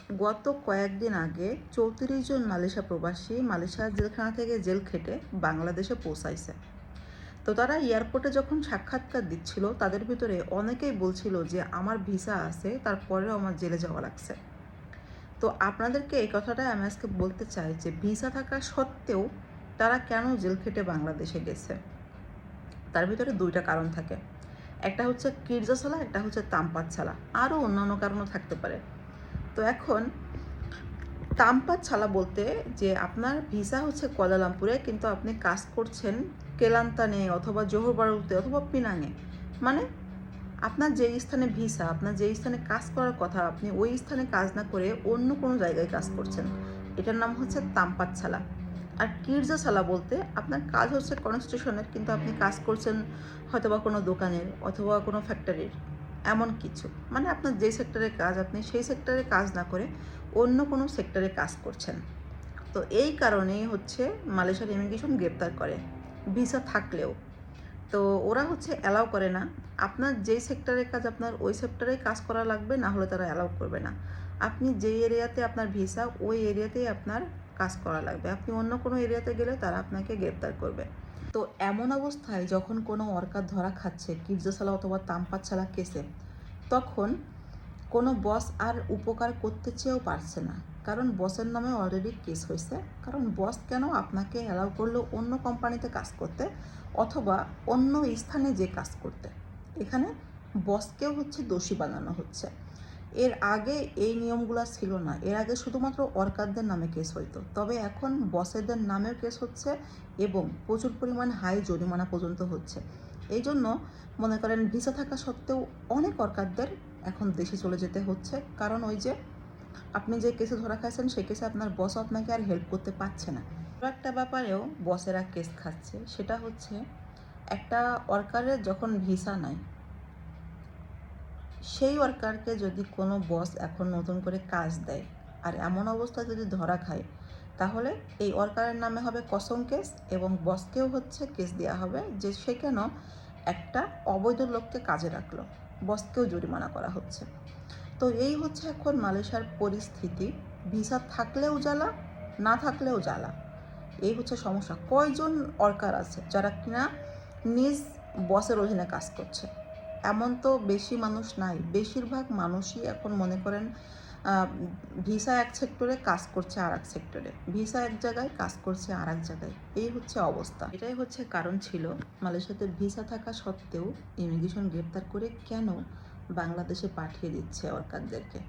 গত কয়েকদিন আগে 34 জন মালয়েশিয়া প্রবাসী মালয়েশিয়ার জেলখানা থেকে জেল খেটে বাংলাদেশে পৌঁছাইছে। তো তারা এয়ারপোর্টে যখন সাক্ষাৎকার দিচ্ছিল তাদের ভিতরে অনেকেই বলছিল যে আমার ভিসা আছে, তারপরেও আমার জেলে যাওয়া লাগছে। তো আপনাদেরকে এই কথাটাই আমি আজকে বলতে চাই যে ভিসা থাকা সত্ত্বেও তারা কেন জেল খেটে বাংলাদেশে গেছে। তার ভিতরে দুইটা কারণ থাকে, একটা হচ্ছে কিরজা ছালা, একটা হচ্ছে তামপাত ছালা, আরও অন্যান্য কারণও থাকতে পারে। তো এখন তামপাত ছালা বলতে যে আপনার ভিসা হচ্ছে কুয়ালালামপুরে, কিন্তু আপনি কাজ করছেন কেলান্তানে অথবা জোহর বারুতে অথবা পিনাঙে, মানে আপনার যেই স্থানে ভিসা, আপনার যেই স্থানে কাজ করার কথা, আপনি ওই স্থানে কাজ না করে অন্য কোনো জায়গায় কাজ করছেন, এটার নাম হচ্ছে তামপাত ছালা। আর কিরজা ছালা বলতে আপনার কাজ হচ্ছে কনস্ট্রাকশনের, কিন্তু আপনি কাজ করছেন হয়তোবা কোনো দোকানের অথবা কোনো ফ্যাক্টরির, এমন কিছু, মানে আপনার যেই সেক্টরে কাজ আপনি সেই সেক্টরে কাজ না করে অন্য কোনো সেক্টরে কাজ করছেন। তো এই কারণেই হচ্ছে মালয়েশিয়ার ইমিগ্রেশন গ্রেপ্তার করে ভিসা থাকলেও। তো ওরা হচ্ছে অ্যালাউ করে না, আপনার যেই সেক্টরে কাজ আপনার ওই সেক্টরেই কাজ করা লাগবে, না হলে তারা অ্যালাউ করবে না। আপনি যেই এরিয়াতে আপনার ভিসা ওই এরিয়াতেই আপনার কাজ করা লাগবে, আপনি অন্য কোনো এরিয়াতে গেলে তারা আপনাকে গ্রেপ্তার করবে। তো এমন অবস্থায় যখন কোনো ওয়ার্কার ধরা খাচ্ছে কিরজা অথবা তামপাত ছালা কেসে, তখন কোনো বস আর উপকার করতে চেয়েও পারছে না, কারণ বসের নামে অলরেডি কেস হয়েছে। কারণ বস কেন আপনাকে অ্যালাউ করলো অন্য কোম্পানিতে কাজ করতে অথবা অন্য স্থানে যে কাজ করতে, এখানে বসকেও হচ্ছে দোষী বানানো হচ্ছে। এর আগে এই নিয়মগুলো ছিল না, এর আগে শুধুমাত্র ওয়ার্কারদের নামে কেস হইতো, তবে এখন বসেদের নামেও কেস হচ্ছে এবং প্রচুর পরিমাণ হাই জরিমানা পর্যন্ত হচ্ছে। এই জন্য মনে করেন ভিসা থাকা সত্ত্বেও অনেক ওয়ার্কারদের এখন দেশে চলে যেতে হচ্ছে, কারণ ওই যে আপনি যে কেসে ধরা খাইছেন সেই কেসে আপনার বস আপনাকে আর হেল্প করতে পারছে না। একটা ব্যাপারেও বসেরা কেস খাচ্ছে, সেটা হচ্ছে একটা ওয়ার্কারের যখন ভিসা নাই, সেই ওয়ার্কারকে যদি কোনো বস এখন নতুন করে কাজ দেয় আর এমন অবস্থায় যদি ধরা খায়, তাহলে এই ওয়ার্কারের নামে হবে কসম কেস এবং বসকেও হচ্ছে কেস দেওয়া হবে যে সে কেন একটা অবৈধ লোককে কাজে রাখলো, বসকেও জরিমানা করা হচ্ছে। তো এই হচ্ছে এখন মালয়েশিয়ার পরিস্থিতি, ভিসা থাকলেও জ্বালা, না থাকলেও জ্বালা। এই হচ্ছে সমস্যা। কয়জন ওয়ার্কার আছে যারা কিনা নিজ বসের অধীনে কাজ করছে? এমন তো বেশি মানুষ নাই, বেশিরভাগ মানুষই এখন মনে করেন ভিসা এক সেক্টরে কাজ করছে আর এক সেক্টরে, ভিসা এক জায়গায় কাজ করছে আর এক জায়গায়, এই হচ্ছে অবস্থা। এটাই হচ্ছে কারণ ছিল মালয়েশিয়াতে ভিসা থাকা সত্ত্বেও ইমিগ্রেশন গ্রেপ্তার করে কেন বাংলাদেশে পাঠিয়ে দিচ্ছে ওয়ার্কারদেরকে।